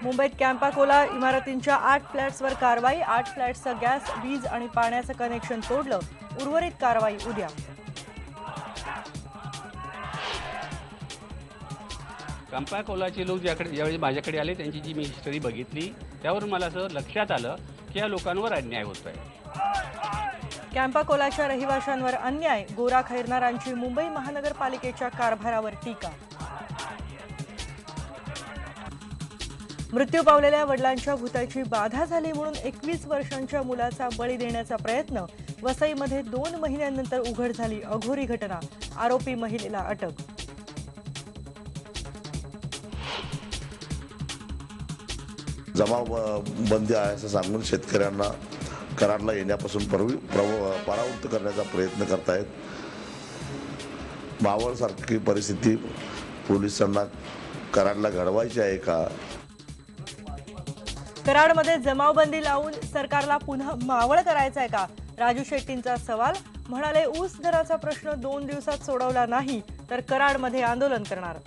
मुंबईत कॅम्पाकोला इमारतींच्या 8 फ्लॅट्सवर कारवाई। 8 फ्लॅट्सचं गॅस, वीज आणि पाण्याचं कनेक्शन तोडलं। उर्वरित कारवाई उद्या। कॅम्पाकोलाचे लोक ज्यावेळी माझ्याकडे आले त्यांची जी मी हिस्टरी बघितली त्यावरून मला असं लक्षात आलं की या लोकांवर अन्याय होतोय। कॅम्पाकोलाच्या रहिवाशांवर अन्याय, गोरा खैरनारांची मुंबई महानगरपालिकेच्या कारभारावर टीका। मृत्यू पावलेल्या वडिलांच्या भूताची बाधा झाली म्हणून 21 वर्षांच्या मुलाचा बळी देण्याचा प्रयत्न। वसईमध्ये 2 महिन्यांनंतर उघड झाली अघोरी घटना। आरोपी महिलेला अटक। जमावबंदी आहे असं सांगून शेतकऱ्यांना कराडला येण्यापासून परावृत्त करण्याचा प्रयत्न करतायत। मावळसारखी परिस्थिती पोलिसांना कराडला घडवायची आहे का? कराडमध्ये जमावबंदी लावून सरकारला पुन्हा मावळ करायचा आहे का? राजू शेट्टींचा सवाल। म्हणाले, ऊस दराचा प्रश्न 2 दिवसात सोडवला नाही तर कराडमध्ये आंदोलन करणार।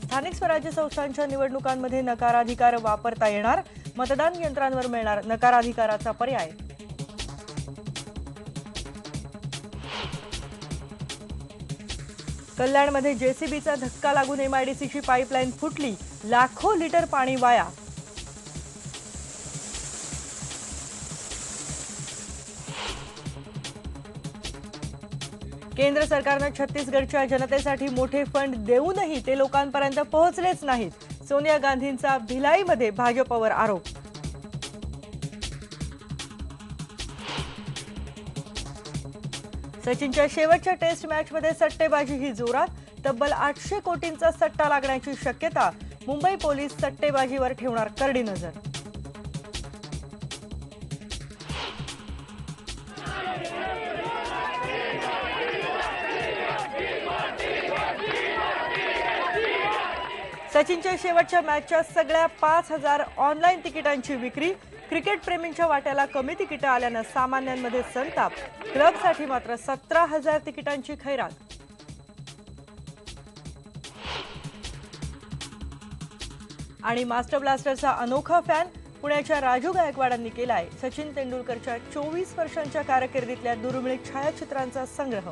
स्थानिक स्वराज्य संस्थांच्या निवडणुकांमध्ये नकाराधिकार वापरता येणार। मतदान यंत्रांवर मिळणार नकाराधिकाराचा पर्याय। कल्याणमध्ये जेसीबीचा धक्का लागून एमआयडीसीची पाईपलाईन फुटली। लाखो लिटर पाणी वाया। केंद्र सरकारनं छत्तीसगडच्या जनतेसाठी मोठे फंड देऊनही ते लोकांपर्यंत पोहोचलेच नाहीत। सोनिया गांधींचा भिलाईमध्ये भाजपवर आरोप। सचिनच्या शेवटच्या टेस्ट मॅचमध्ये सट्टेबाजी ही जोरात। तब्बल 800 कोटींचा सट्टा लागण्याची शक्यता। मुंबई पोलीस सट्टेबाजीवर ठेवणार करडी नजर। सचिनच्या शेवटच्या मॅचच्या सगळ्या 5000 ऑनलाईन तिकिटांची विक्री। क्रिकेट प्रेमींच्या वाट्याला कमी तिकिटं आल्यानं सामान्यांमध्ये संताप। क्लबसाठी मात्र 17000 तिकिटांची खैरात। आणि मास्टर ब्लास्टरचा अनोखा फॅन पुण्याच्या राजू गायकवाडांनी केलाय सचिन तेंडुलकरच्या 24 वर्षांच्या कारकिर्दीतल्या दुर्मिळ छायाचित्रांचा संग्रह।